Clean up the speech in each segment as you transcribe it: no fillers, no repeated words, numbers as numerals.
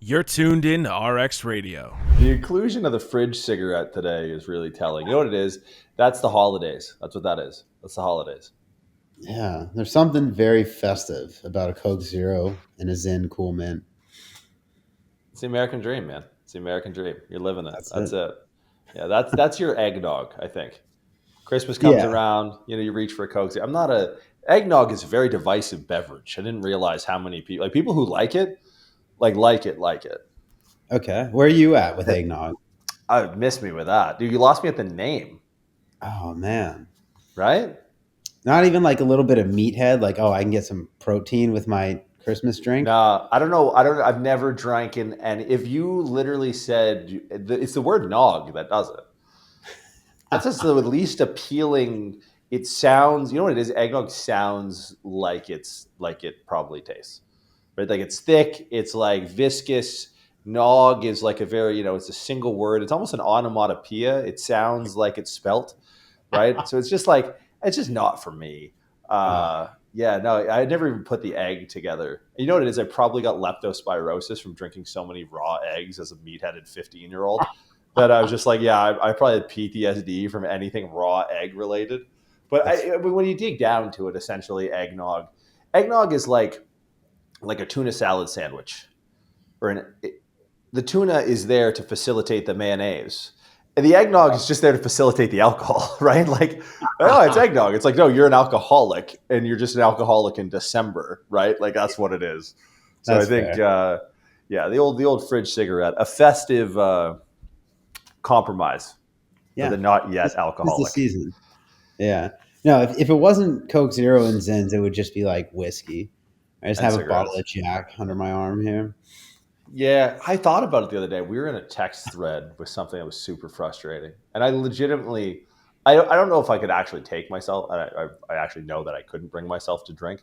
You're tuned in to RX Radio. The inclusion of the fridge cigarette today is really telling. You know what it is? That's the holidays. That's what that is. That's the holidays. Yeah, there's something very festive about a Coke Zero and a Zen Cool Mint. It's the American dream, man. It's the American dream. You're living it. That's That's it. it. Yeah, that's your eggnog, I think. Christmas comes Yeah. around, you reach for a Coke. I'm not a eggnog is a very divisive beverage. I didn't realize how many people people who like it, like it. Okay. Where are you at with eggnog? Miss me with that. Dude, you lost me at the name, Oh man. right? Not even like a little bit of meathead, like, oh, I can get some protein with my Christmas drink. No, I don't know. I've never drank in, and if you literally said it's the word nog that does it. That's just the least appealing. It sounds. You know what it is? Eggnog sounds like it probably tastes. Right? Like it's thick. It's like viscous. Nog is like a very it's a single word. It's almost an onomatopoeia. It sounds like it's spelt right. So it's just not for me. Oh, Yeah, no, I never even put the egg together. You know what it is? I probably got leptospirosis from drinking so many raw eggs as a meat-headed 15-year-old that I was just like, yeah, I probably had PTSD from anything raw egg related. But when you dig down to it, essentially, eggnog is like a tuna salad sandwich, or the tuna is there to facilitate the mayonnaise. And the eggnog is just there to facilitate the alcohol, right? Like, oh, it's eggnog. It's like, no, you're an alcoholic and you're just an alcoholic in December, right? Like that's what it is. So I that's think, fair. yeah, the old fridge cigarette, a festive compromise for Yeah. the not This yet is the alcoholic. season. Yeah. No, if it wasn't Coke Zero and Zens, it would just be like whiskey. I just And have a bottle cigarettes. of Jack under my arm here. Yeah, I thought about it the other day. We were in a text thread with something that was super frustrating, and I legitimately, I don't know if I could actually take myself. I actually know that I couldn't bring myself to drink,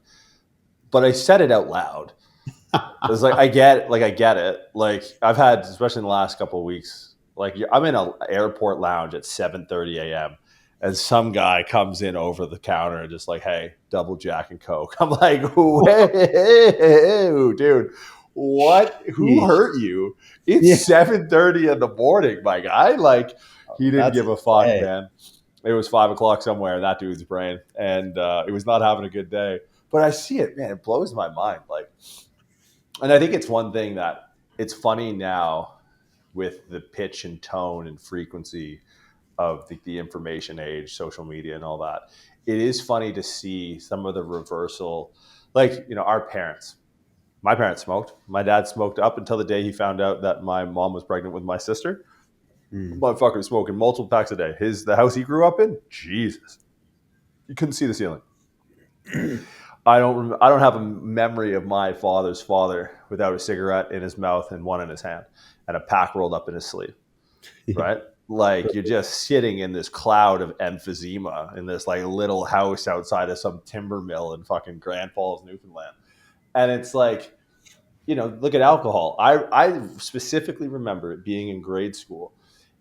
but I said it out loud. It was like I get it. Like I've had, especially in the last couple of weeks, like I'm in an airport lounge at 7:30 a.m. and some guy comes in over the counter and just like, hey, double Jack and Coke. I'm like, whoa, dude, what? Who Yeesh. hurt you? It's Yeah. 7:30 in the morning, my guy. Like he didn't That's give a fuck, hey. man. It was 5 o'clock somewhere in that dude's brain, and it was not having a good day. But I see it, man. It blows my mind. Like, and I think it's one thing that it's funny now with the pitch and tone and frequency of the information age, social media, and all that. It is funny to see some of the reversal. Like, our parents. My parents smoked. My dad smoked up until the day he found out that my mom was pregnant with my sister. Mm. Motherfucker was smoking multiple packs a day. The house he grew up in, Jesus, you couldn't see the ceiling. I don't have a memory of my father's father without a cigarette in his mouth and one in his hand and a pack rolled up in his sleeve, right? Like you're just sitting in this cloud of emphysema in this like little house outside of some timber mill in fucking Grand Falls, Newfoundland. And it's like, look at alcohol. I specifically remember it being in grade school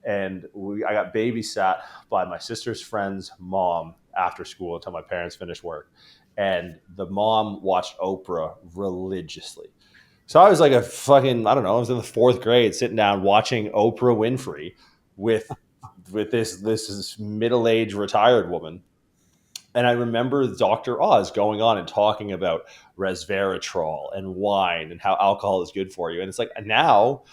and I got babysat by my sister's friend's mom after school until my parents finished work. And the mom watched Oprah religiously. So I was like a fucking, I don't know, I was in the fourth grade sitting down watching Oprah Winfrey with this middle-aged retired woman. And I remember Dr. Oz going on and talking about resveratrol and wine and how alcohol is good for you. And it's like now,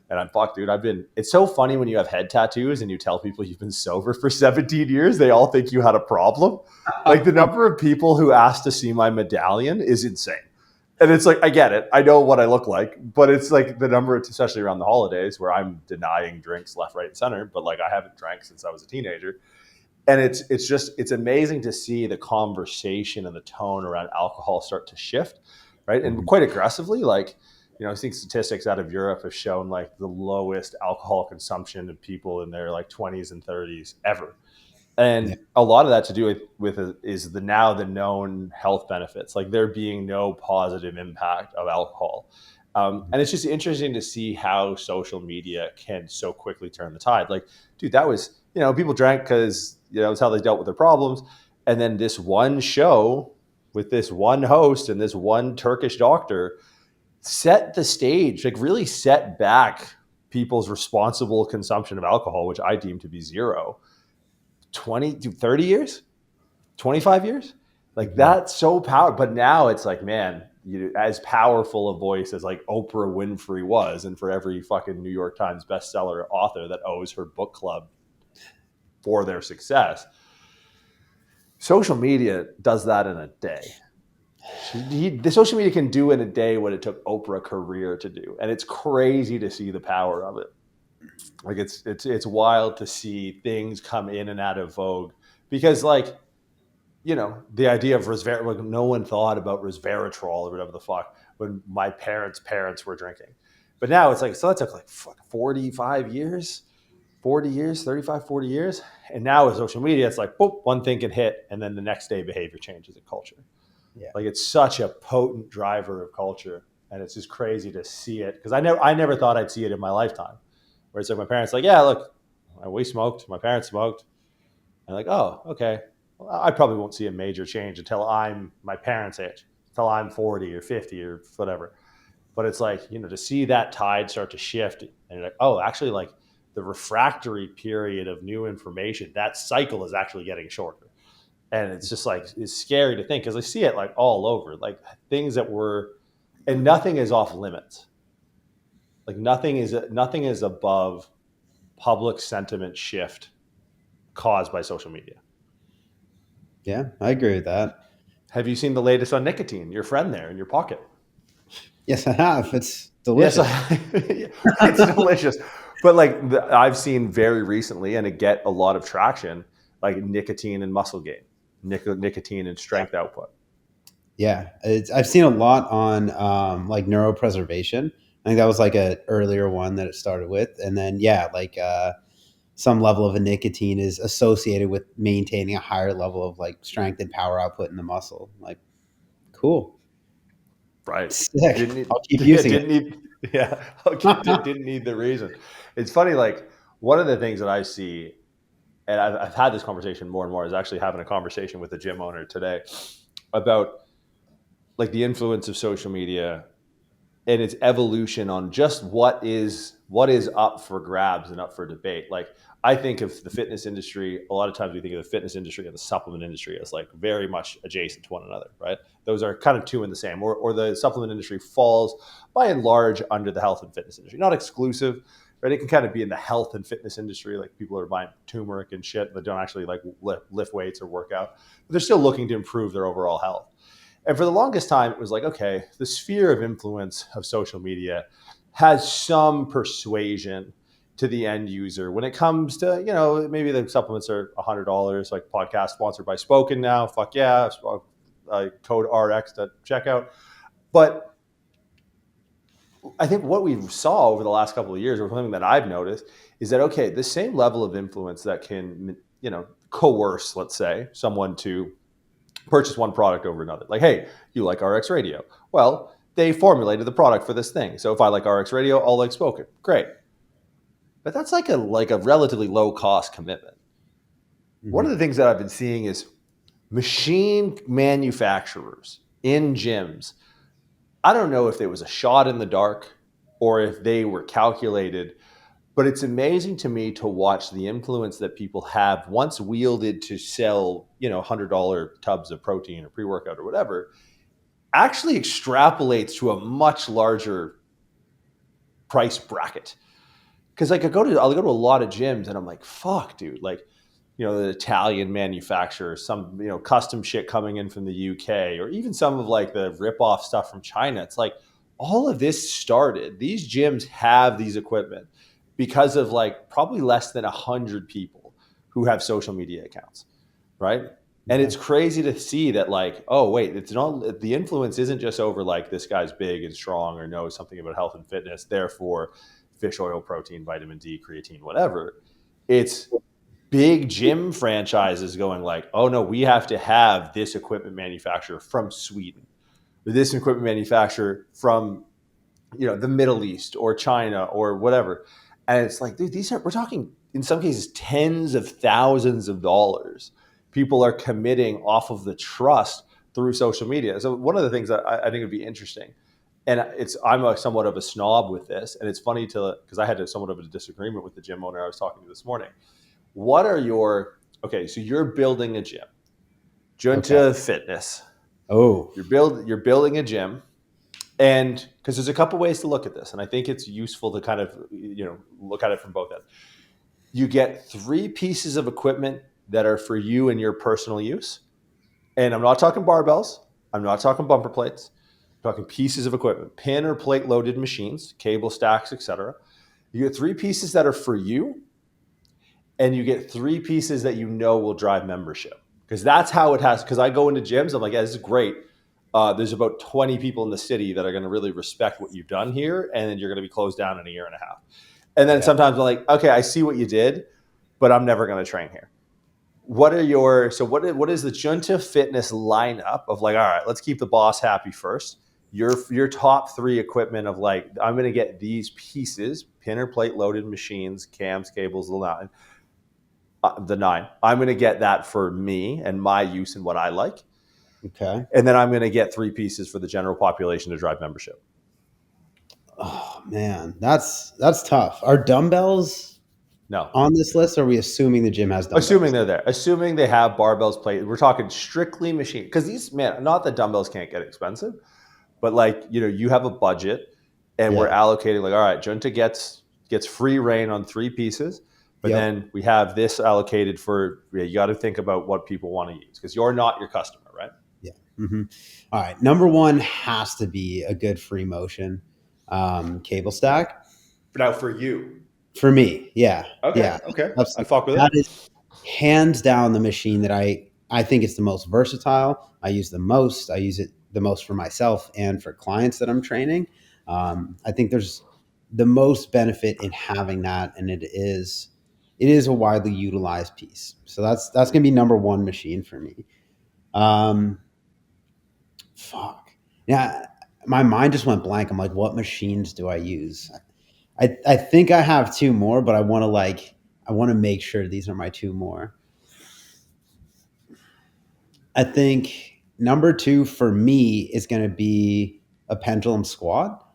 and I'm fucked, dude. It's so funny when you have head tattoos and you tell people you've been sober for 17 years, they all think you had a problem. Like the number of people who asked to see my medallion is insane. And it's like, I get it. I know what I look like, but it's like the number, especially around the holidays where I'm denying drinks left, right, and center. But like I haven't drank since I was a teenager. And it's amazing to see the conversation and the tone around alcohol start to shift, right? And Mhm. quite aggressively. Like, I think statistics out of Europe have shown like the lowest alcohol consumption of people in their like 20s and 30s ever. Yeah. And a lot of that to do with is the known health benefits, like there being no positive impact of alcohol. And it's just interesting to see how social media can so quickly turn the tide. Like, dude, that was, people drank because, it's how they dealt with their problems. And then this one show with this one host and this one Turkish doctor set the stage, like really set back people's responsible consumption of alcohol, which I deem to be zero, 20 to 30 years, 25 years. Like that's so powerful. But now it's like, man, as powerful a voice as like Oprah Winfrey was, and for every fucking New York Times bestseller author that owes her book club for their success, social media does that in a day. The social media can do in a day what it took Oprah a career to do, and it's crazy to see the power of it. Like it's wild to see things come in and out of vogue because, like, you know, the idea of resveratrol, like no one thought about resveratrol or whatever the fuck when my parents' parents were drinking, but now it's like, so that took like 45 years, 40 years, 35, 40 years, and now with social media, it's like, boop, one thing can hit, and then the next day behavior changes in culture. Yeah. Like it's such a potent driver of culture, and it's just crazy to see it because I never thought I'd see it in my lifetime. Where it's like my parents like, yeah, look, we smoked, my parents smoked, and like, oh, okay, well, I probably won't see a major change until I'm my parents' age, until I'm 40 or 50 or whatever. But it's like, you know, to see that tide start to shift, and you're like, oh, actually, like the refractory period of new information, that cycle is actually getting shorter. And it's just like, it's scary to think because I see it like all over, like things that were, and nothing is off limits. Like nothing is above public sentiment shift caused by social media. Yeah, I agree with that. Have you seen the latest on nicotine? Your friend there in your pocket. Yes, I have. It's delicious. Yes, it's delicious. But like I've seen very recently, and it get a lot of traction, like nicotine and muscle gain. Nicotine and strength output. Yeah, I've seen a lot on like neuropreservation. I think that was like an earlier one that it started with, and then like some level of a nicotine is associated with maintaining a higher level of like strength and power output in the muscle. Like, cool, right? Sick. I'll keep using it. Didn't need the reason. It's funny, like one of the things that I see, and I've had this conversation more and more, is actually having a conversation with a gym owner today about like the influence of social media and its evolution on just what is up for grabs and up for debate. Like I think of the fitness industry, a lot of times we think of the fitness industry and the supplement industry as like very much adjacent to one another, right? Those are kind of two in the same, or the supplement industry falls by and large under the health and fitness industry, not exclusive, right? It can kind of be in the health and fitness industry. Like people are buying turmeric and shit that don't actually like lift weights or work out, but they're still looking to improve their overall health. And for the longest time, it was like, okay, the sphere of influence of social media has some persuasion to the end user when it comes to, you know, maybe the supplements are $100, like podcast sponsored by Spoken now. Fuck yeah. Code RX to check out. But I think what we saw over the last couple of years, or something that I've noticed, is that, okay, the same level of influence that can, you know, coerce, let's say, someone to purchase one product over another. Like, hey, you like RX Radio. Well, they formulated the product for this thing. So if I like RX Radio, I'll like Spoken. Great. But that's like a relatively low cost commitment. Mm-hmm. One of the things that I've been seeing is machine manufacturers in gyms. I don't know if it was a shot in the dark or if they were calculated, but it's amazing to me to watch the influence that people have once wielded to sell, you know, $100 tubs of protein or pre-workout or whatever, actually extrapolates to a much larger price bracket. Because like I'll go to a lot of gyms and I'm like, fuck, dude, like, you know, the Italian manufacturer, some, you know, custom shit coming in from the UK, or even some of like the rip-off stuff from China. It's like all of this started. These gyms have these equipment because of like probably less than 100 people who have social media accounts, right? And it's crazy to see that, like, oh wait, it's not, the influence isn't just over like this guy's big and strong or knows something about health and fitness, therefore fish oil, protein, vitamin D, creatine, whatever. It's big gym franchises going like, oh no, we have to have this equipment manufacturer from Sweden, or this equipment manufacturer from, you know, the Middle East or China or whatever. And it's like, dude, we're talking in some cases tens of thousands of dollars people are committing off of the trust through social media. So one of the things that I think would be interesting and I'm somewhat of a snob with this, and it's funny because I had somewhat of a disagreement with the gym owner I was talking to this morning. What are your so you're building a gym, Jiunta Fitness. Oh, You're building a gym, and because there's a couple ways to look at this, and I think it's useful to kind of look at it from both ends. You get 3 pieces of equipment that are for you and your personal use, and I'm not talking barbells, I'm not talking bumper plates. I'm talking pieces of equipment, pin or plate loaded machines, cable stacks, etc. You get 3 pieces that are for you, and you get 3 pieces that will drive membership. Because that's how it has. Because I go into gyms, I'm like, yeah, this is great. There's about 20 people in the city that are going to really respect what you've done here, and then you're going to be closed down in a year and a half. And then sometimes I'm like, okay, I see what you did, but I'm never going to train here. What is the Jiunta Fitness lineup of like, all right, let's keep the boss happy first. Your top 3 equipment of like, I'm going to get these pieces, pin or plate loaded machines, cams, cables, the 9. I'm going to get that for me and my use and what I like. okay. And then I'm going to get 3 pieces for the general population to drive membership. Oh man, that's tough. Are dumbbells No. on this list? Or are we assuming the gym has dumbbells? Assuming they're there. Assuming they have barbells plated. We're talking strictly machine. Because these, not that dumbbells can't get expensive, but like, you have a budget and we're allocating like, all right, Jiunta gets free reign on 3 pieces. But then we have this allocated for, you got to think about what people want to use because you're not your customer, right? Yeah. Mm-hmm. All right. Number 1 has to be a good free motion cable stack. Now for you. For me, yeah. Okay. Yeah. Okay. Absolutely. I fuck with that it. Is hands down the machine that I think it's the most versatile. I use the most. I use it the most for myself and for clients that I'm training. I think there's the most benefit in having that, and it is a widely utilized piece. So that's going to be number 1 machine for me. Fuck. Yeah, my mind just went blank. I'm like, what machines do I use? I think I have 2 more, but I want to make sure these are my 2 more. I think number 2 for me is going to be a pendulum squat.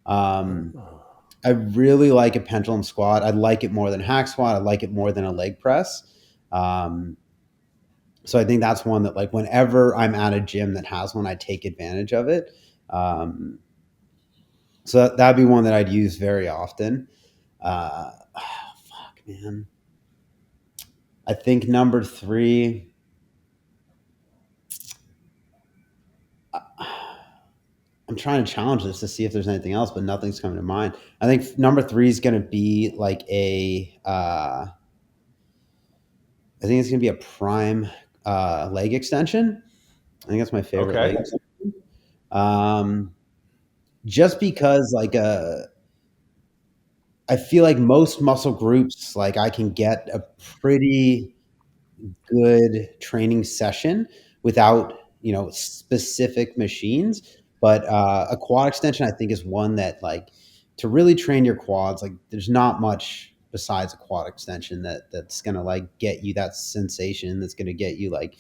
I really like a pendulum squat. I like it more than hack squat. I like it more than a leg press. So I think that's one that like whenever I'm at a gym that has one, I take advantage of it. So that'd be one that I'd use very often. Fuck, man. I think number 3. I'm trying to challenge this to see if there's anything else, but nothing's coming to mind. I think number 3 is going to be like I think it's going to be a prime leg extension. I think that's my favorite leg extension. Just because like I feel like most muscle groups, like I can get a pretty good training session without, specific machines. But a quad extension, I think, is one that like to really train your quads, like there's not much besides a quad extension that's going to like get you that sensation. That's going to get you like,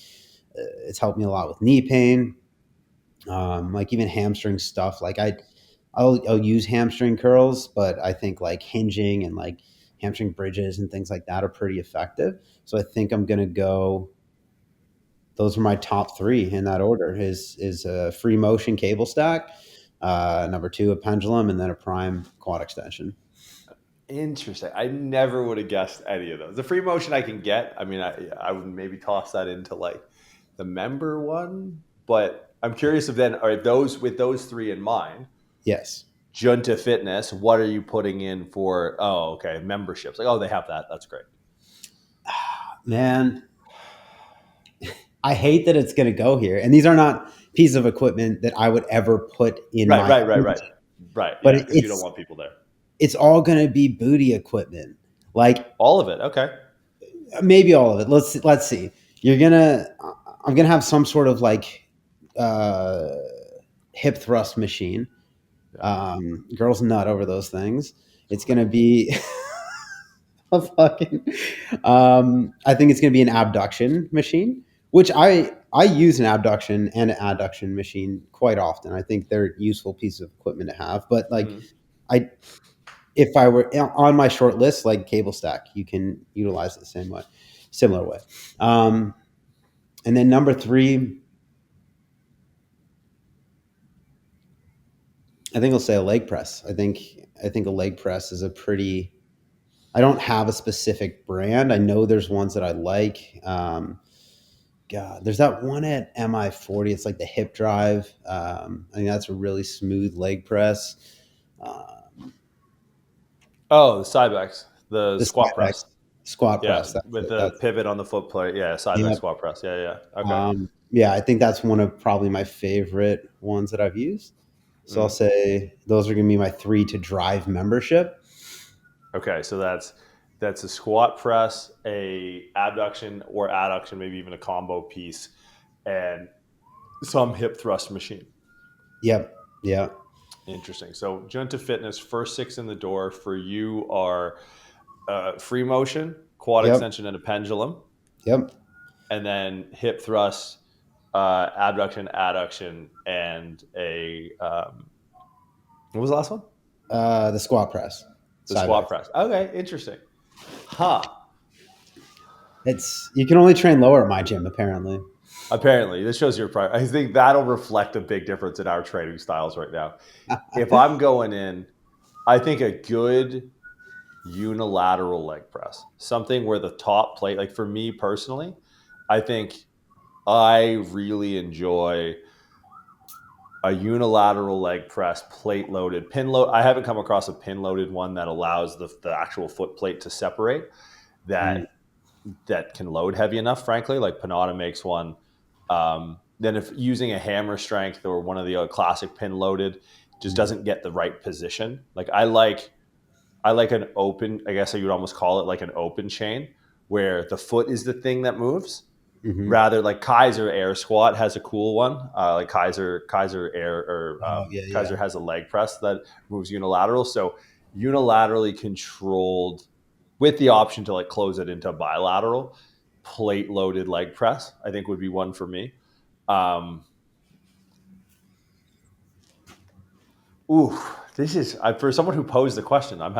it's helped me a lot with knee pain. Like even hamstring stuff. Like I'll use hamstring curls, but I think like hinging and like hamstring bridges and things like that are pretty effective. So I think I'm going to go. Those are my top 3 in that order. Is a free motion cable stack, number 2 a pendulum, and then a prime quad extension. Interesting. I never would have guessed any of those. The free motion I can get. I mean, I would maybe toss that into like the member one, but I'm curious if then are those with those 3 in mind. Yes. Jiunta Fitness. What are you putting in for? Oh, okay, memberships. Like, oh, they have that. That's great. Man, I hate that it's going to go here, and these are not pieces of equipment that I would ever put in right. But because you don't want people there. It's all going to be booty equipment, like all of it. Okay, maybe all of it. Let's see. I'm gonna have some sort of like hip thrust machine. Girls nut over those things. It's gonna be a fucking. I think it's gonna be an abduction machine which I use an abduction and an adduction machine quite often. I think they're useful pieces of equipment to have. But like Mhm. I if I were on my short list, like cable stack, you can utilize it the same way, similar way. And then number 3, I think I'll say a leg press. I think a leg press is a pretty. I don't have a specific brand. I know there's ones that I like. God, there's that one at MI40. It's like the hip drive. I think that's a really smooth leg press. Oh, the Cybex, the The squat Cybex press. squat Yeah, press. That's with it. the That's pivot on the foot plate. Yeah, Cybex yeah. squat press. Yeah, yeah. Okay. Yeah, I think that's one of probably my favorite ones that I've used. So I'll Mhm. say those are going to be my 3 to drive membership. Okay, so that's a squat press, a abduction or adduction, maybe even a combo piece, and some hip thrust machine. Yep. Yeah. Interesting. So Jiunta Fitness, first 6 in the door for you are free motion, quad Yep. extension, and a pendulum, Yep. and then hip thrust, abduction, adduction, and a what was the last one? The squat press. The squat Cybex. press. Okay, interesting. Huh. You can only train lower at my gym apparently. Apparently, this shows your prior. I think that'll reflect a big difference in our training styles right now. If I'm going in, I think a good unilateral leg press, something where the top plate, like for me personally, I think I really enjoy a unilateral leg press, plate loaded, pin load. I haven't come across a pin loaded one that allows the actual foot plate to separate Mm. that can load heavy enough, frankly. Like Panada makes one. Then if using a hammer strength or one of the classic pin loaded just doesn't get the right position. Like I like an open, I guess I would almost call it like an open chain where the foot is the thing that moves. Mm-hmm. Rather, like Kaiser Air Squat has a cool one. Like Kaiser Air or Oh yeah, Kaiser yeah. has a leg press that moves unilateral. So unilaterally controlled with the option to like close it into bilateral plate loaded leg press, I think would be one for me. Um, ooh, this is for someone who posed the question. Yeah. I'm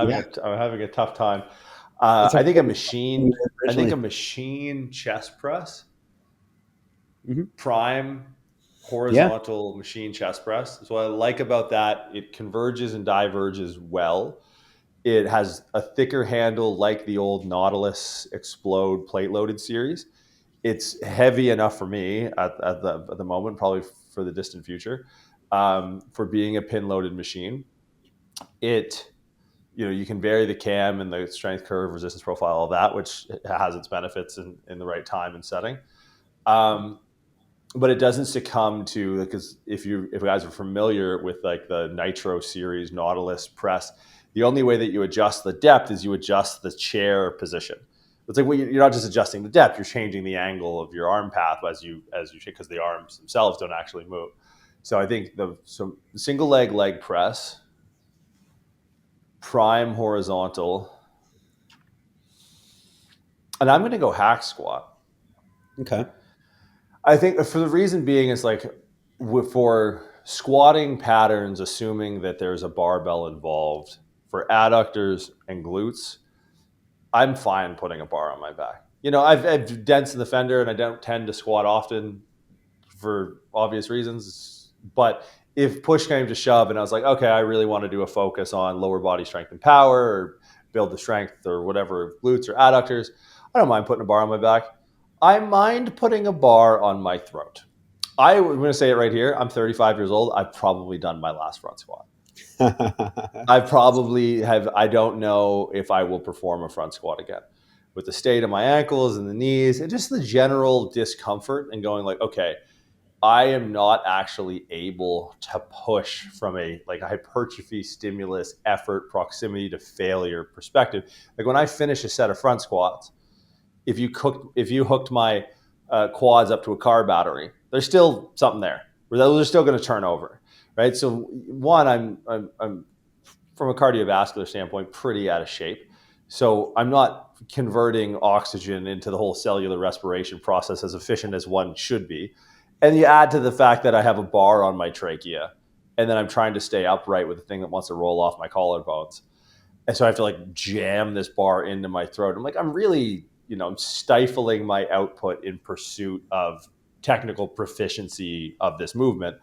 having a tough time. It's I think a okay. machine. I think Originally. a machine chest press, Mm-hmm. prime Yeah. horizontal machine chest press. So what I like about that, it converges and diverges well. It has a thicker handle like the old Nautilus Explode plate loaded series. It's heavy enough for me at the moment, probably for the distant future, for being a pin loaded machine. It you can vary the cam and the strength curve, resistance profile, all that, which has its benefits in the right time and setting. But it doesn't succumb to, because if you guys are familiar with like the Nitro series Nautilus press, the only way that you adjust the depth is you adjust the chair position. It's like, well, you're not just adjusting the depth, you're changing the angle of your arm path as you because the arms themselves don't actually move. So I think the single leg press, prime horizontal, and I'm going to go hack squat. Okay. I think for the reason being is like for squatting patterns, assuming that there's a barbell involved for adductors and glutes, I'm fine putting a bar on my back. I've dents in the fender and I don't tend to squat often for obvious reasons. But if push came to shove and I was like, okay, I really want to do a focus on lower body strength and power or build the strength or whatever, glutes or adductors, I don't mind putting a bar on my back. I mind putting a bar on my throat. I'm going to say it right here. I'm 35 years old. I've probably done my last front squat. I don't know if I will perform a front squat again. With the state of my ankles and the knees and just the general discomfort and going like, okay, I am not actually able to push from a hypertrophy, stimulus, effort, proximity to failure perspective. Like when I finish a set of front squats, if you hooked my quads up to a car battery, there's still something there. Those are still going to turn over, right? So one, I'm from a cardiovascular standpoint pretty out of shape. So I'm not converting oxygen into the whole cellular respiration process as efficient as one should be. And you add to the fact that I have a bar on my trachea, and then I'm trying to stay upright with the thing that wants to roll off my collarbones. And so I have to like jam this bar into my throat. I'm like, I'm really, I'm stifling my output in pursuit of technical proficiency of this movement.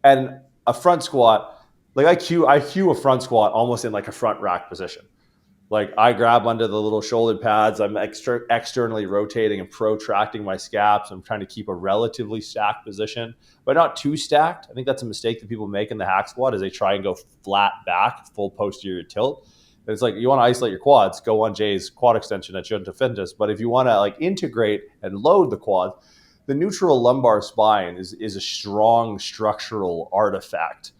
And a front squat, like I cue a front squat almost in like a front rack position. Like I grab under the little shoulder pads. I'm externally rotating and protracting my scaps. I'm trying to keep a relatively stacked position, but not too stacked. I think that's a mistake that people make in the hack squat is they try and go flat back, full posterior tilt. And it's like you want to isolate your quads, go on Jay's quad extension at Jiunta Fitness. But if you want to like integrate and load the quads, the neutral lumbar spine is a strong structural artifact,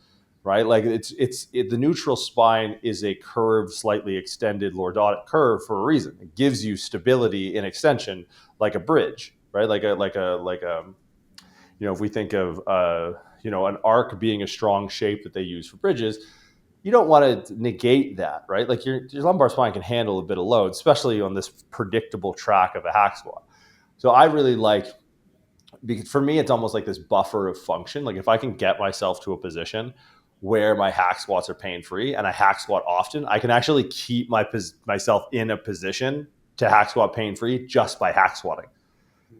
right? Like the neutral spine is a curved, slightly extended lordotic curve for a reason. It gives you stability in extension, like a bridge, right? If we think of an arc being a strong shape that they use for bridges, you don't want to negate that, right? Like your lumbar spine can handle a bit of load, especially on this predictable track of a hack squat. So I really like, because for me, it's almost like this buffer of function. Like if I can get myself to a position where my hack squats are pain-free and I hack squat often, I can actually keep myself in a position to hack squat pain-free just by hack squatting,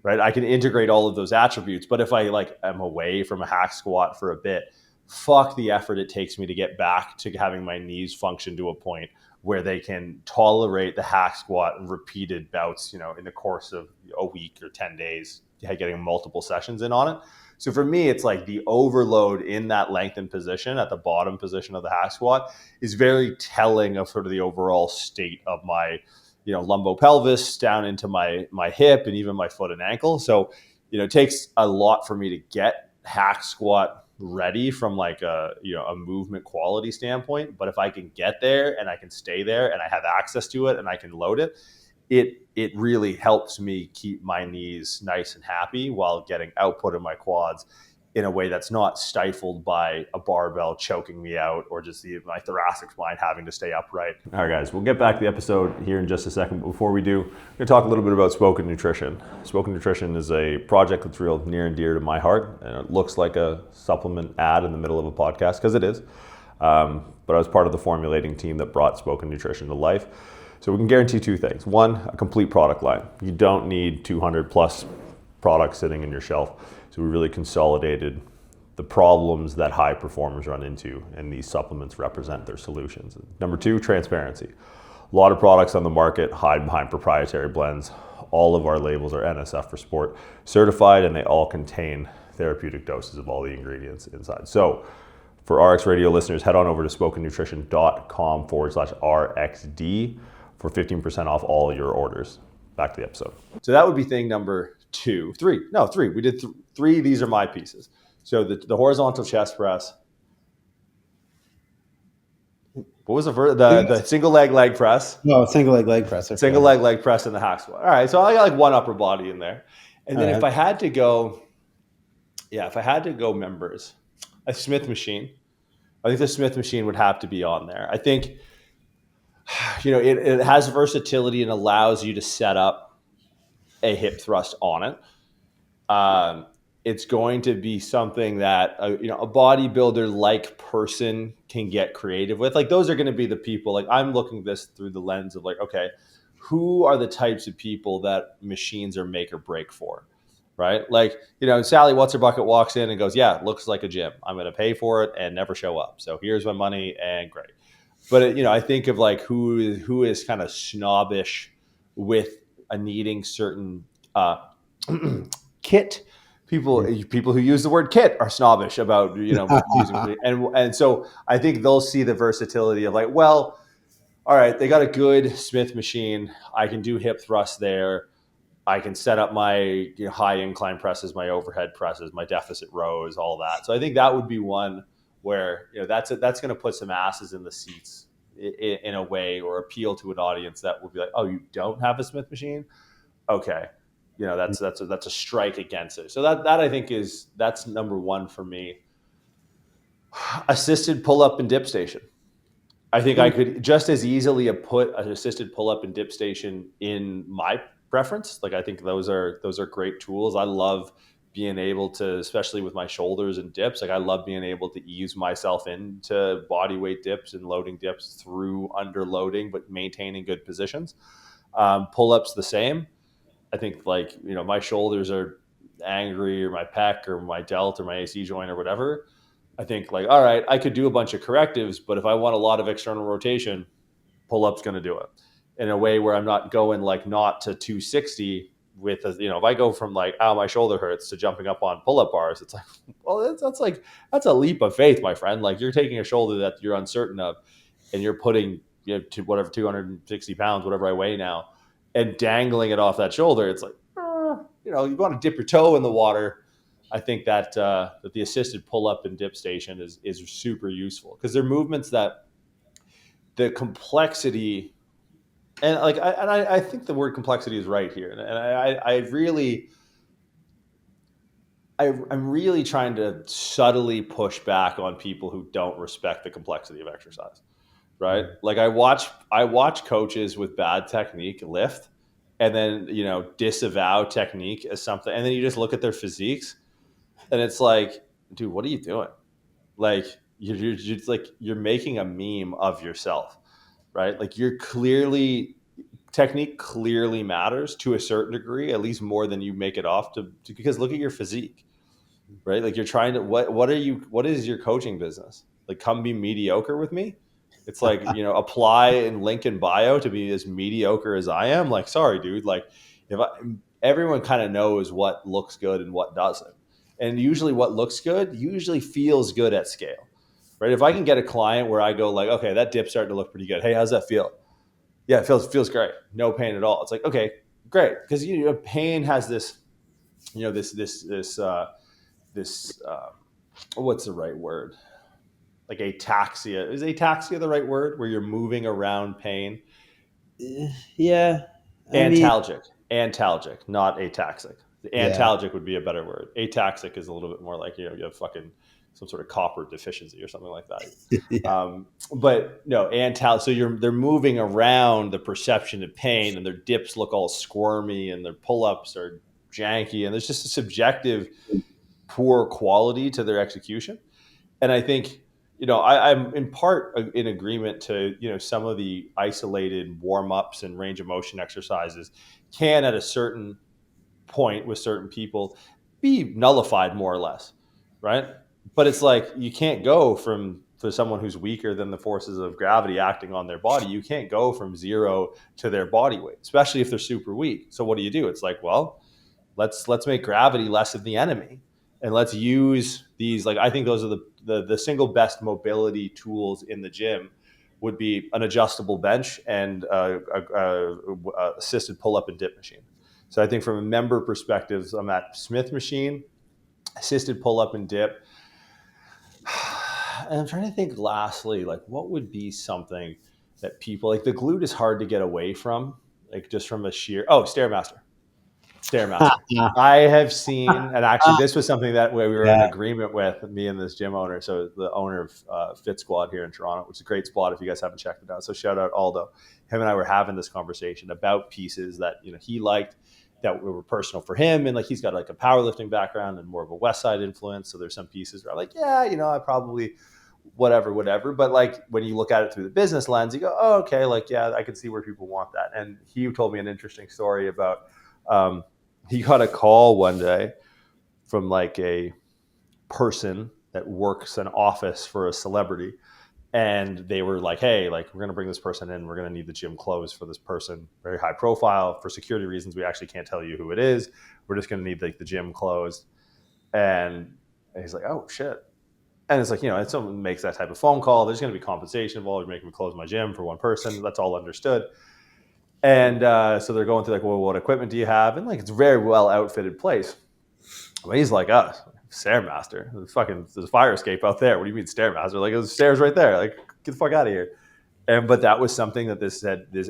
right? I can integrate all of those attributes. But if I like am away from a hack squat for a bit, fuck the effort it takes me to get back to having my knees function to a point where they can tolerate the hack squat and repeated bouts, in the course of a week or 10 days, getting multiple sessions in on it. So for me, it's like the overload in that lengthened position at the bottom position of the hack squat is very telling of sort of the overall state of my, lumbopelvis down into my hip and even my foot and ankle. So, it takes a lot for me to get hack squat ready from like a movement quality standpoint. But if I can get there and I can stay there and I have access to it and I can load it, it really helps me keep my knees nice and happy while getting output in my quads in a way that's not stifled by a barbell choking me out or just my thoracic spine having to stay upright. All right, guys, we'll get back to the episode here in just a second. But before we do, we're going to talk a little bit about Spoken Nutrition. Spoken Nutrition is a project that's real near and dear to my heart. And it looks like a supplement ad in the middle of a podcast, because it is. But I was part of the formulating team that brought Spoken Nutrition to life. So we can guarantee two things. One, a complete product line. You don't need 200 plus products sitting in your shelf. So we really consolidated the problems that high performers run into, and these supplements represent their solutions. Number two, transparency. A lot of products on the market hide behind proprietary blends. All of our labels are NSF for Sport certified, and they all contain therapeutic doses of all the ingredients inside. So for RX Radio listeners, head on over to spokennutrition.com/RXD for 15% off all your orders. Back to the episode. So that would be thing number three. We did three. These are my pieces. So the horizontal chest press. What was the single leg press? No, single leg press. Single leg press and the hack squat. All right. So I got like one upper body in there. And then if I had to go members, a Smith machine. I think the Smith machine would have to be on there. I think, it has versatility and allows you to set up a hip thrust on it. It's going to be something that a bodybuilder like person can get creative with. Like those are going to be the people. Like I'm looking at this through the lens of like, okay, who are the types of people that machines are make or break for, right? Like Sally What's Her Bucket walks in and goes, yeah, it looks like a gym. I'm going to pay for it and never show up. So here's my money and great. But I think of like who is kind of snobbish with needing certain kit. People who use the word kit are snobbish about using and so I think they'll see the versatility of like, well, all right, they got a good Smith machine. I can do hip thrust there. I can set up my high incline presses, my overhead presses, my deficit rows, all that. So I think that would be one where that's going to put some asses in the seats in a way, or appeal to an audience that will be like, oh, you don't have a Smith machine? Okay. That's a strike against it. So that I think that's number one for me. Assisted pull up and dip station. I think I could just as easily have put an assisted pull-up and dip station in my preference. Like I think those are great tools. I love being able to, especially with my shoulders and dips, like I love being able to ease myself into body weight dips and loading dips through underloading, but maintaining good positions. Pull-ups the same. I think like, my shoulders are angry, or my pec or my delt or my AC joint or whatever. I think like, all right, I could do a bunch of correctives, but if I want a lot of external rotation, pull-up's going to do it in a way where I'm not going like not to 260 with if I go from like, oh, my shoulder hurts to jumping up on pull-up bars, it's like, well, that's a leap of faith, my friend. Like you're taking a shoulder that you're uncertain of and you're putting, to whatever, 260 pounds, whatever I weigh now, and dangling it off that shoulder. It's like, you want to dip your toe in the water. I think that the assisted pull-up and dip station is super useful because they're movements that the complexity, and like I think the word complexity is right here, and I'm really trying to subtly push back on people who don't respect the complexity of exercise, right? Like I watch coaches with bad technique lift, and then disavow technique as something, and then you just look at their physiques, and it's like, dude, what are you doing? Like you're making a meme of yourself, right? Like technique clearly matters to a certain degree, at least more than you make it off to because look at your physique, right? Like you're trying to, what is your coaching business? Like come be mediocre with me. It's like, apply and link in bio to be as mediocre as I am. Like, sorry, dude. Like everyone kind of knows what looks good and what doesn't. And usually what looks good usually feels good at scale, right? If I can get a client where I go like, okay, that dip's starting to look pretty good. Hey, how's that feel? Yeah, it feels great. No pain at all. It's like, okay, great. Because pain has this, this what's the right word? Like ataxia. Is ataxia the right word? Where you're moving around pain? Yeah. Antalgic, not ataxic. Antalgic Yeah. would be a better word. Ataxic is a little bit more like, you have fucking some sort of copper deficiency or something like that. Yeah. But no, so they're moving around the perception of pain, and their dips look all squirmy, and their pull-ups are janky, and there's just a subjective poor quality to their execution. And I think, I'm in part in agreement to, some of the isolated warm-ups and range of motion exercises can at a certain point with certain people be nullified more or less, right? But it's like you can't go for someone who's weaker than the forces of gravity acting on their body. You can't go from 0 to their body weight, especially if they're super weak. So what do? It's like, well, let's make gravity less of the enemy, and let's use these. Like I think those are the single best mobility tools in the gym would be an adjustable bench and a assisted pull-up and dip machine. So I think from a member perspective, I'm at Smith machine, assisted pull-up and dip. And I'm trying to think lastly, like what would be something that people, like the glute is hard to get away from, like just from a sheer, Stairmaster. I have seen, and actually this was something that we were in agreement with, me and this gym owner. So the owner of Fit Squad here in Toronto, which is a great spot if you guys haven't checked it out. So shout out Aldo. Him and I were having this conversation about pieces that, he liked that were personal for him. And like, he's got like a powerlifting background and more of a West Side influence. So there's some pieces where I'm like, yeah, I probably whatever. But like when you look at it through the business lens, you go, oh, okay, like, yeah, I can see where people want that. And he told me an interesting story about, he got a call one day from like a person that works an office for a celebrity. And they were like, hey, like we're going to bring this person in. We're going to need the gym closed for this person. Very high profile. For security reasons, we actually can't tell you who it is. We're just going to need like the gym closed. And he's like, oh, shit. And it's like, if someone makes that type of phone call, there's going to be compensation involved. You're making me close my gym for one person. That's all understood. And so they're going through like, well, what equipment do you have? And like, it's a very well outfitted place. But he's like, Stairmaster. There's a fire escape out there. What do you mean Stairmaster? Like, there's stairs right there. Like, get the fuck out of here. But that was something that this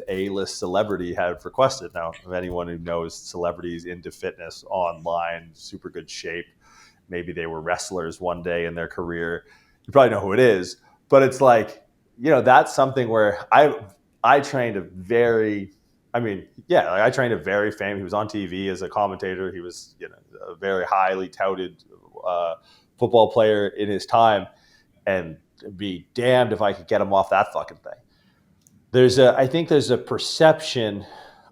A-list celebrity had requested. Now, if anyone who knows celebrities into fitness online, super good shape, maybe they were wrestlers one day in their career, you probably know who it is. But it's like, that's something where I trained a very, I trained a very famous. He was on TV as a commentator. He was, a very highly touted football player in his time, and be damned if I could get him off that fucking thing. I think there's a perception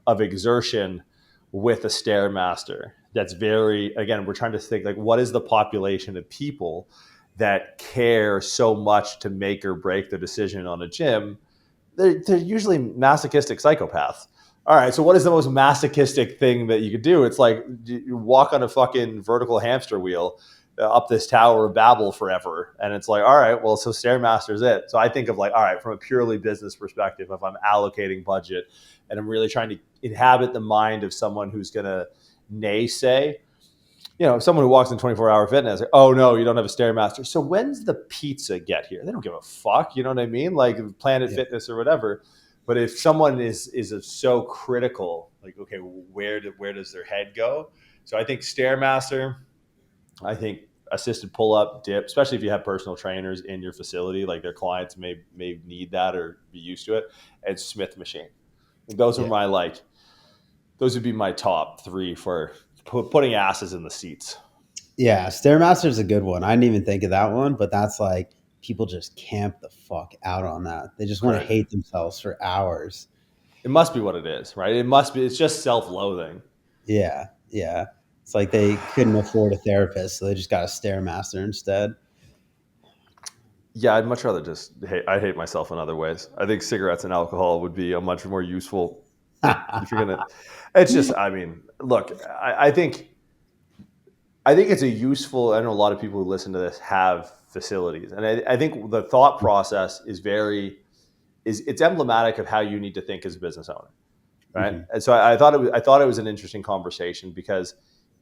of exertion with a Stairmaster that's very, again, we're trying to think like, what is the population of people that care so much to make or break the decision on a gym? They're usually masochistic psychopaths. All right, so what is the most masochistic thing that you could do? It's like you walk on a fucking vertical hamster wheel up this Tower of Babel forever. And it's like, all right, well, so Stairmaster's it. So I think of like, all right, from a purely business perspective, if I'm allocating budget and I'm really trying to inhabit the mind of someone who's going to naysay, someone who walks in 24-hour fitness, like, oh no, you don't have a Stairmaster. So when's the pizza get here? They don't give a fuck. You know what I mean? Like Planet Fitness or whatever. But if someone is so critical, like, okay, where does their head go? So I think Stairmaster, I think assisted pull-up, dip, especially if you have personal trainers in your facility, like their clients may need that or be used to it, and Smith machine. Those are those would be my top three for putting asses in the seats. Yeah, Stairmaster's a good one. I didn't even think of that one, but that's like people just camp the fuck out on that. They just want to hate themselves for hours. It must be what it is, right? It's just self-loathing. Yeah. It's like they couldn't afford a therapist, so they just got a Stairmaster instead. Yeah, I'd much rather I hate myself in other ways. I think cigarettes and alcohol would be a much more useful if you're gonna. It's just, look, I think it's a useful. I know a lot of people who listen to this have facilities, and I think the thought process is it's emblematic of how you need to think as a business owner, right? Mm-hmm. And so I thought it was an interesting conversation because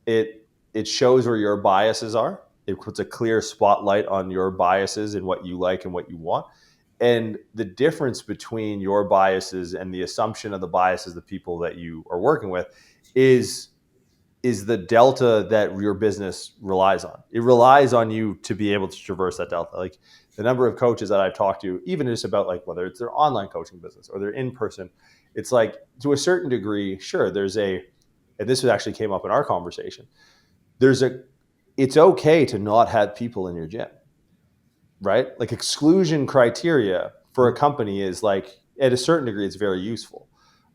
it shows where your biases are. It puts a clear spotlight on your biases and what you like and what you want. And the difference between your biases and the assumption of the biases of the people that you are working with is the delta that your business relies on. It relies on you to be able to traverse that delta. Like the number of coaches that I've talked to, even just about like whether it's their online coaching business or their in-person, it's like to a certain degree, sure, and this actually came up in our conversation, it's okay to not have people in your gym, right? Like exclusion criteria for a company is like, at a certain degree, it's very useful.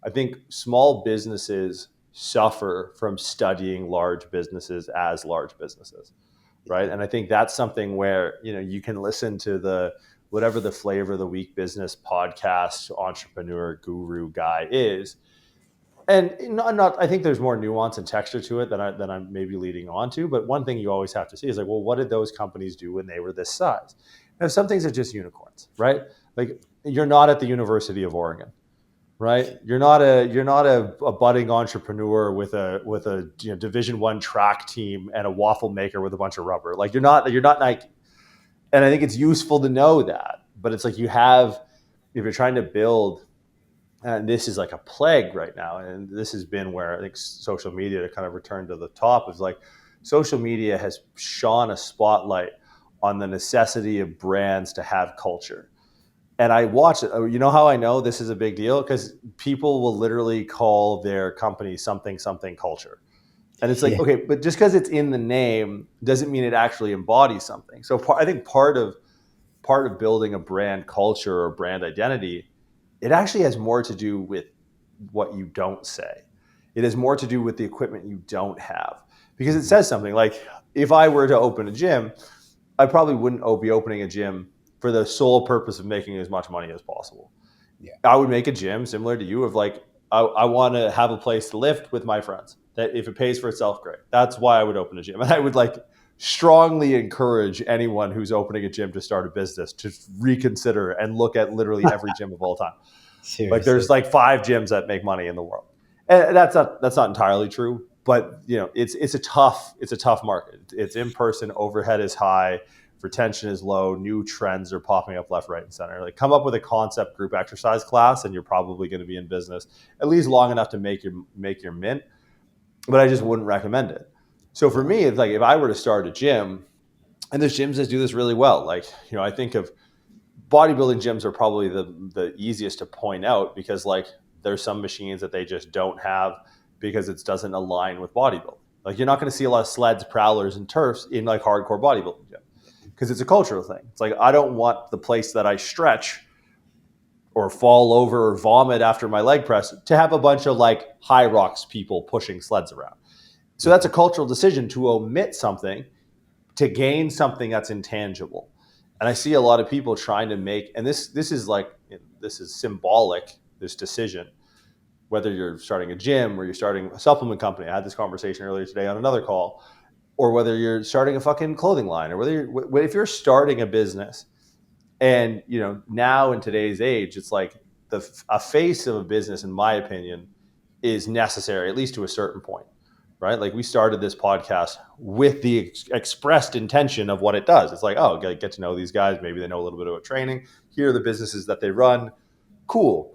I think small businesses suffer from studying large businesses as large businesses, right? And I think that's something where, you can listen to whatever the flavor of the week business podcast, entrepreneur, guru guy is. And I think there's more nuance and texture to it than I'm maybe leading on to. But one thing you always have to see is like, well, what did those companies do when they were this size? Now, some things are just unicorns, right? Like you're not at the University of Oregon, right? You're not a budding entrepreneur with a Division I track team and a waffle maker with a bunch of rubber. Like you're not Nike. And I think it's useful to know that. But it's like if you're trying to build. And this is like a plague right now. And this has been where I think social media, to kind of return to the top, is like social media has shone a spotlight on the necessity of brands to have culture. And I watch it. You know how I know this is a big deal? Because people will literally call their company something culture. And it's like, okay, but just because it's in the name doesn't mean it actually embodies something. So I think part of building a brand culture or brand identity, it actually has more to do with what you don't say. It has more to do with the equipment you don't have. Because it says something like, if I were to open a gym, I probably wouldn't be opening a gym for the sole purpose of making as much money as possible. Yeah. I would make a gym similar to you of like, I want to have a place to lift with my friends. That if it pays for itself, great. That's why I would open a gym. And I would like strongly encourage anyone who's opening a gym to start a business to reconsider and look at literally every gym of all time. Seriously. Like there's like 5 gyms that make money in the world, and that's not entirely true. But it's a tough market. It's in person. Overhead is high. Retention is low. New trends are popping up left, right, and center. Like come up with a concept group exercise class, and you're probably going to be in business at least long enough to make your mint. But I just wouldn't recommend it. So for me, it's like if I were to start a gym, and there's gyms that do this really well. Like I think of bodybuilding gyms are probably the easiest to point out because like there's some machines that they just don't have because it doesn't align with bodybuilding. Like you're not going to see a lot of sleds, prowlers, and turfs in like hardcore bodybuilding gym because it's a cultural thing. It's like I don't want the place that I stretch or fall over or vomit after my leg press to have a bunch of like high rocks people pushing sleds around. So that's a cultural decision to omit something to gain something that's intangible. And I see a lot of people trying to make, and this is symbolic, this decision, whether you're starting a gym or you're starting a supplement company. I had this conversation earlier today on another call, or whether you're starting a fucking clothing line, or if you're starting a business. And now in today's age, it's like a face of a business, in my opinion, is necessary, at least to a certain point, right? Like we started this podcast with the expressed intention of what it does. It's like, oh, get to know these guys. Maybe they know a little bit about training. Here are the businesses that they run. Cool.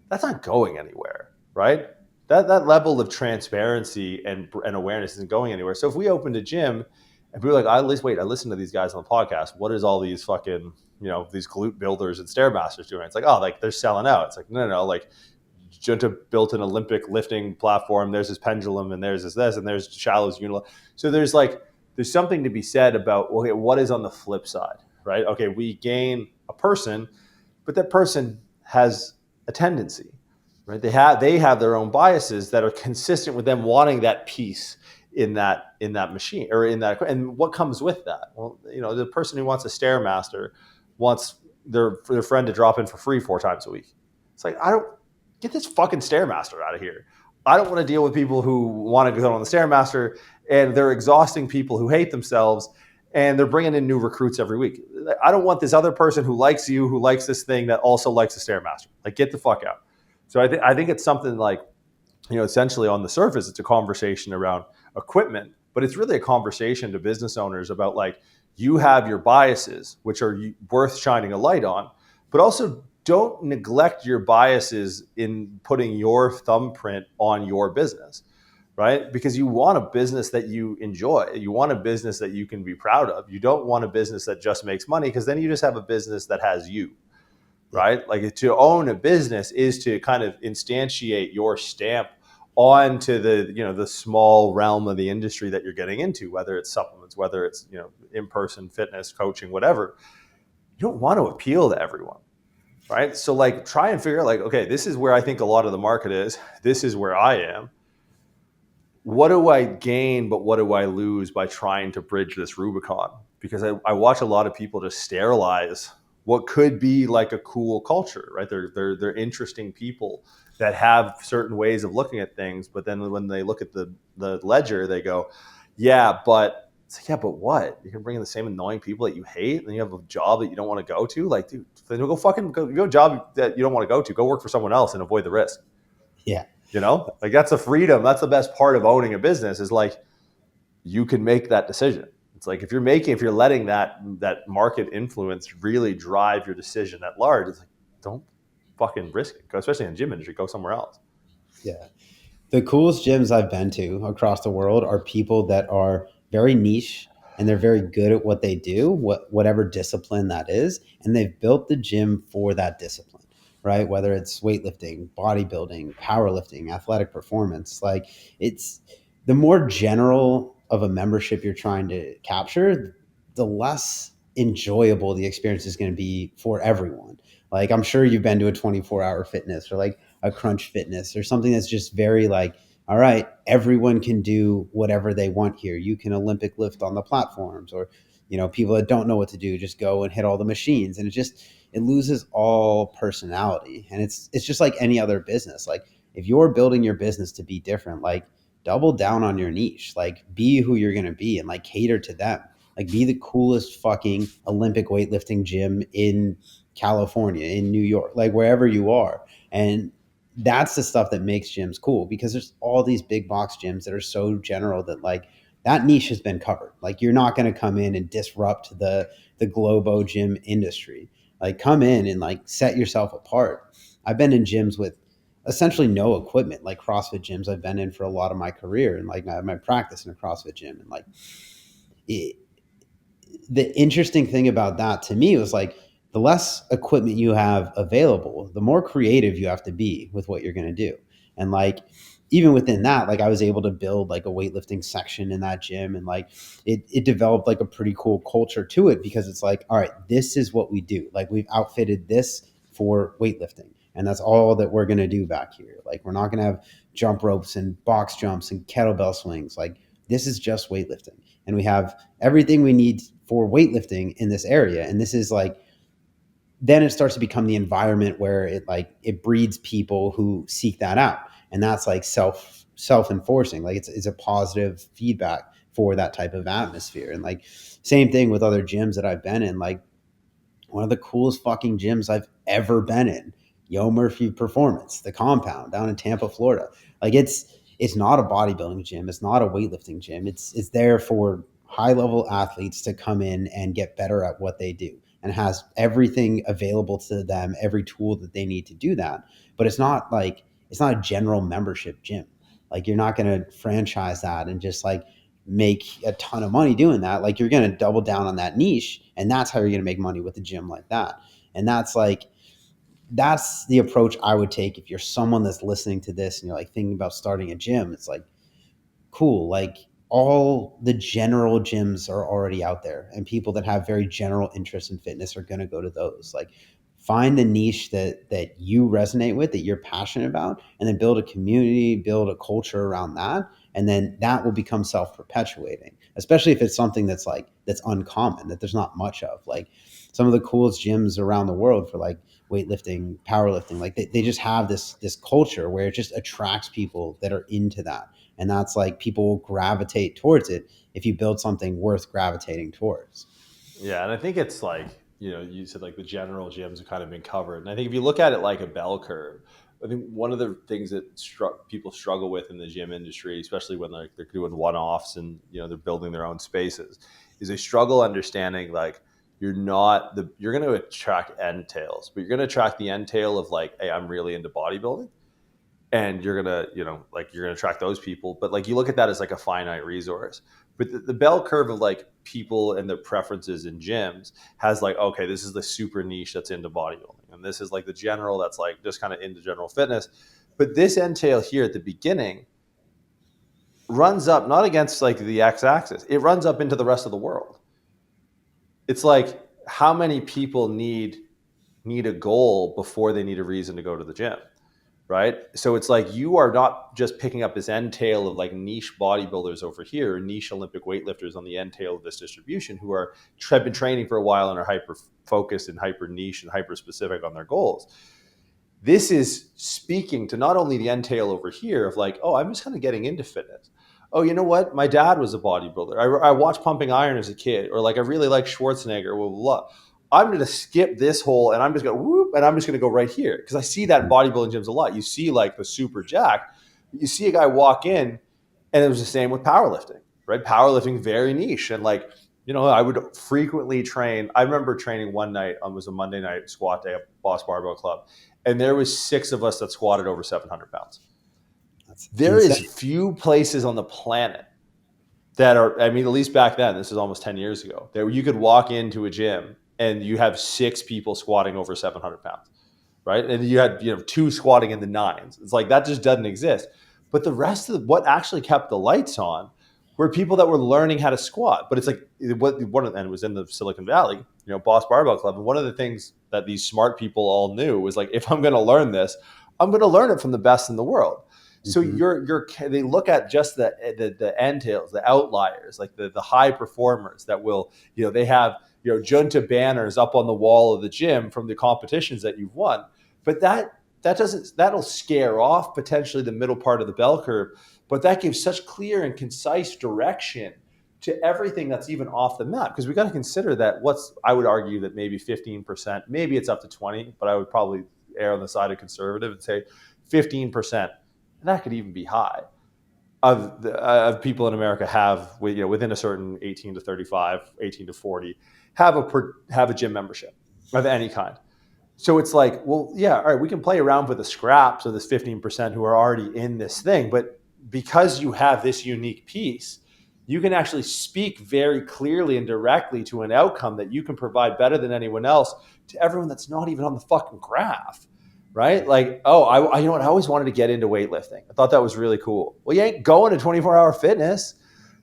That's not going anywhere, right? That level of transparency and awareness isn't going anywhere. So if we opened a gym and we were like, I listen to these guys on the podcast. What is all these fucking, these glute builders and Stairmasters doing? It's like, oh, like they're selling out. It's like, no. Like Jiunta built an Olympic lifting platform. There's this pendulum and there's this, and there's Shallow's unilateral. So there's something to be said about, okay, what is on the flip side, right? Okay, we gain a person, but that person has a tendency, right? They have their own biases that are consistent with them wanting that piece in that machine or in that. And what comes with that? Well, the person who wants a Stairmaster wants their friend to drop in for free 4 times a week. It's like, I don't get this fucking Stairmaster out of here. I don't want to deal with people who want to go on the Stairmaster and they're exhausting people who hate themselves and they're bringing in new recruits every week. I don't want this other person who likes you, who likes this thing that also likes the Stairmaster. Like, get the fuck out. So I think it's something like, essentially on the surface, it's a conversation around equipment, but it's really a conversation to business owners about like, you have your biases, which are worth shining a light on, but also don't neglect your biases in putting your thumbprint on your business, right? Because you want a business that you enjoy. You want a business that you can be proud of. You don't want a business that just makes money, because then you just have a business that has you, right? Like, to own a business is to kind of instantiate your stamp onto the small realm of the industry that you're getting into, whether it's supplements, whether it's in-person fitness, coaching, whatever. You don't want to appeal to everyone, right? So like, try and figure out like, okay, this is where I think a lot of the market is. This is where I am. What do I gain, but what do I lose by trying to bridge this Rubicon? Because I watch a lot of people just sterilize what could be like a cool culture, right? They're interesting people that have certain ways of looking at things, but then when they look at the ledger, they go, yeah, but it's like, yeah, but what? You can bring in the same annoying people that you hate, and you have a job that you don't want to go to. Like, dude, then go a job that you don't want to go to. Go work for someone else and avoid the risk. Yeah. Like, that's a freedom. That's the best part of owning a business, is like, you can make that decision. It's like, if you're letting that market influence really drive your decision at large, it's like, don't fucking risk it. Especially in the gym industry, go somewhere else. Yeah. The coolest gyms I've been to across the world are people that are very niche and they're very good at what they do, whatever discipline that is. And they've built the gym for that discipline, right? Whether it's weightlifting, bodybuilding, powerlifting, athletic performance, like, it's the more general of a membership you're trying to capture, the less enjoyable the experience is going to be for everyone. Like, I'm sure you've been to a 24-hour fitness or like a Crunch Fitness or something that's just very like, all right, everyone can do whatever they want here. You can Olympic lift on the platforms, or, people that don't know what to do, just go and hit all the machines. And it loses all personality. And it's just like any other business. Like, if you're building your business to be different, like, double down on your niche, like, be who you're going to be and like cater to them. Like, be the coolest fucking Olympic weightlifting gym in California, in New York, like wherever you are. And that's the stuff that makes gyms cool, because there's all these big box gyms that are so general that like that niche has been covered. Like, you're not going to come in and disrupt the Globo gym industry. Like, come in and like set yourself apart. I've been in gyms with essentially no equipment, like CrossFit gyms I've been in for a lot of my career, and like my practice in a CrossFit gym. And like, the interesting thing about that to me was like, the less equipment you have available, the more creative you have to be with what you're going to do. And like, even within that, like I was able to build like a weightlifting section in that gym, and like it developed like a pretty cool culture to it, because it's like, all right, this is what we do. Like we've outfitted this for weightlifting, and that's all that we're going to do back here. Like we're not going to have jump ropes and box jumps and kettlebell swings. Like this is just weightlifting, and we have everything we need for weightlifting in this area. And this is like, then it starts to become the environment where it breeds people who seek that out, and that's like self-enforcing. Like it's a positive feedback for that type of atmosphere. And like same thing with other gyms that I've been in. Like one of the coolest fucking gyms I've ever been in, Yo Murphy Performance, the Compound down in Tampa, Florida. Like it's not a bodybuilding gym, it's not a weightlifting gym. It's there for high level athletes to come in and get better at what they do, and has everything available to them, every tool that they need to do that. But it's not a general membership gym. Like you're not going to franchise that and just like make a ton of money doing that. Like you're going to double down on that niche, and that's how you're going to make money with a gym like that. And that's the approach I would take if you're someone that's listening to this and you're like thinking about starting a gym. It's like, cool, like all the general gyms are already out there, and people that have very general interest in fitness are going to go to those. Like find the niche that you resonate with, that you're passionate about, and then build a community, build a culture around that. And then that will become self-perpetuating, especially if it's something that's uncommon, that there's not much of. Like some of the coolest gyms around the world for like weightlifting, powerlifting, like they just have this culture where it just attracts people that are into that. And that's like, people will gravitate towards it if you build something worth gravitating towards. Yeah, and I think it's like, you said like the general gyms have kind of been covered. And I think if you look at it like a bell curve, I think one of the things that people struggle with in the gym industry, especially when they're doing one-offs and they're building their own spaces, is they struggle understanding like you're going to attract end tails, but you're going to attract the end tail of like, hey, I'm really into bodybuilding. And you're gonna, you're gonna attract those people, but like you look at that as like a finite resource. But the bell curve of like people and their preferences in gyms has like, okay, this is the super niche that's into bodybuilding, and this is like the general that's like just kind of into general fitness. But this entail here at the beginning runs up not against like the x-axis, it runs up into the rest of the world. It's like how many people need a goal before they need a reason to go to the gym. Right. So it's like you are not just picking up this end tail of like niche bodybuilders over here, niche Olympic weightlifters on the end tail of this distribution who have been training for a while and are hyper focused and hyper niche and hyper specific on their goals. This is speaking to not only the end tail over here of like, oh, I'm just kind of getting into fitness. Oh, you know what? My dad was a bodybuilder. I watched Pumping Iron as a kid, or like I really like Schwarzenegger, blah, blah, blah. I'm going to skip this hole and I'm just going to whoop, and I'm just going to go right here. Because I see that in bodybuilding gyms a lot. You see like the super jack, you see a guy walk in, and it was the same with powerlifting, right? Powerlifting, very niche. And like, I would frequently train. I remember training one night, it was a Monday night squat day at Boss Barbell Club. And there was 6 of us that squatted over 700 pounds. There is few places on the planet that are, I mean, at least back then, this is almost 10 years ago, that you could walk into a gym and you have 6 people squatting over 700 pounds, right? And you had 2 squatting in the 9s. It's like that just doesn't exist. But the rest of what actually kept the lights on were people that were learning how to squat. But it's like and it was in the Silicon Valley, Boss Barbell Club. And one of the things that these smart people all knew was like, if I'm going to learn this, I'm going to learn it from the best in the world. So they look at just the end tails, the outliers, like the high performers that will, they have, Jiunta banners up on the wall of the gym from the competitions that you've won. But that'll scare off potentially the middle part of the bell curve, but that gives such clear and concise direction to everything that's even off the map. Because we got to consider that I would argue that maybe 15%, maybe it's up to 20, but I would probably err on the side of conservative and say 15%. And that could even be high of people in America have, within a certain 18 to 35, 18 to 40, have a gym membership of any kind. So it's like, well, yeah, all right, we can play around with the scraps of this 15% who are already in this thing. But because you have this unique piece, you can actually speak very clearly and directly to an outcome that you can provide better than anyone else to everyone that's not even on the fucking graph, right? Like, oh, I you know what? I always wanted to get into weightlifting. I thought that was really cool. Well, you ain't going to 24-hour fitness.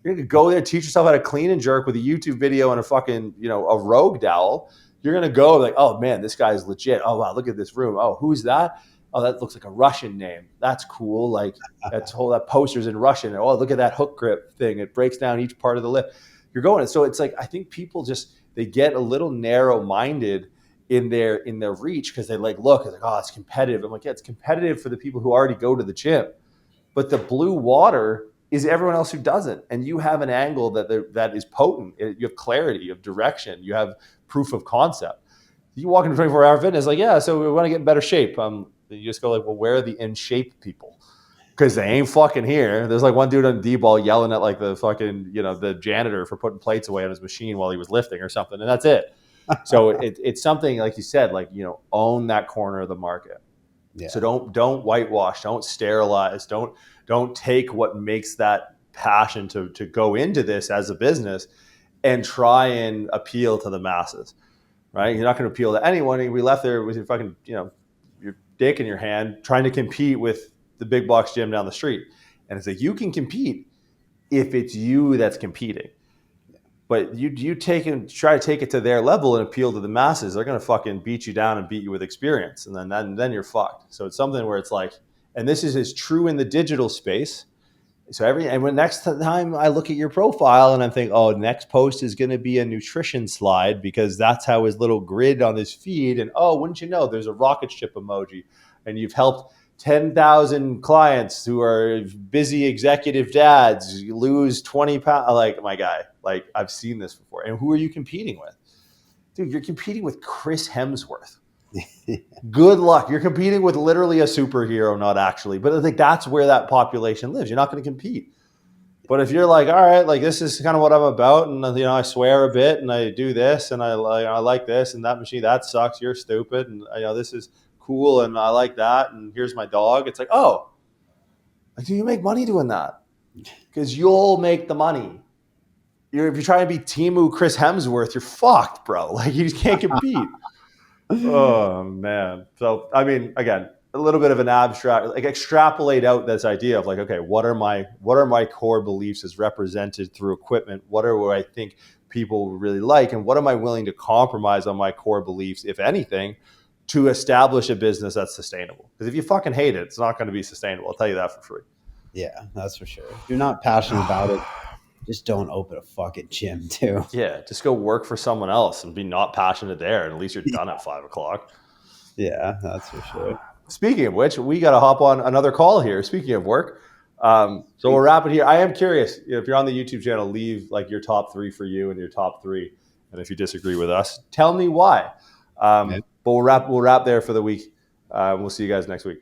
You're going to go there, teach yourself how to clean and jerk with a YouTube video and a fucking, a Rogue dowel. You're going to go like, oh man, this guy's legit. Oh wow, look at this room. Oh, who's that? Oh, that looks like a Russian name. That's cool. Like that poster's in Russian. Oh, look at that hook grip thing. It breaks down each part of the lift. You're going. So it's like, I think people they get a little narrow minded in their reach because they look, it's like, oh, it's competitive. I'm like, yeah, it's competitive for the people who already go to the gym. But the blue water is everyone else who doesn't. And you have an angle that is potent. You have clarity, you have direction, you have proof of concept. You walk into 24-hour fitness, like, yeah, so we want to get in better shape. You just go like, well, where are the in shape people? Because they ain't fucking here. There's like one dude on D-ball yelling at like the fucking, the janitor for putting plates away on his machine while he was lifting or something. And that's it. So it's something, like you said, like, own that corner of the market. Yeah. So don't whitewash, don't sterilize, don't take what makes that passion to go into this as a business and try and appeal to the masses, right? You're not going to appeal to anyone. You'll be left there with your fucking, your dick in your hand trying to compete with the big box gym down the street. And it's like, you can compete if it's you that's competing. But you try to take it to their level and appeal to the masses, they're going to fucking beat you down and beat you with experience. And then you're fucked. So it's something where it's like, and this is as true in the digital space. So when next time I look at your profile and I'm thinking, oh, next post is going to be a nutrition slide because that's how his little grid on his feed. And oh, wouldn't you know, there's a rocket ship emoji, and you've helped 10,000 clients who are busy executive dads lose 20 pounds. Like, my guy, like, I've seen this before. And who are you competing with? Dude, you're competing with Chris Hemsworth. Good luck. You're competing with literally a superhero, not actually. But I think that's where that population lives. You're not going to compete. But if you're like, all right, like, this is kind of what I'm about, and I swear a bit, and I do this, and I like this, and that machine, that sucks, you're stupid, and this is cool, and I like that, and here's my dog. It's like, oh, like, do you make money doing that? Because you'll make the money. If you're trying to be Temu Chris Hemsworth, you're fucked, bro. Like, you just can't compete. Oh man. So I mean, again, a little bit of an abstract, like, extrapolate out this idea of like, okay, what are my core beliefs as represented through equipment? What are what I think people really like, and what am I willing to compromise on my core beliefs, if anything, to establish a business that's sustainable? Because if you fucking hate it, it's not going to be sustainable. I'll tell you that for free. Yeah, that's for sure. If you're not passionate about it, just don't open a fucking gym too. Yeah, just go work for someone else and be not passionate there, and at least you're done at 5:00. Yeah, that's for sure. Speaking of which, we got to hop on another call here. Speaking of work, so we'll wrap it here. I am curious, if you're on the YouTube channel, leave like your top 3 for you and your top 3. And if you disagree with us, tell me why. But we'll wrap there for the week. We'll see you guys next week.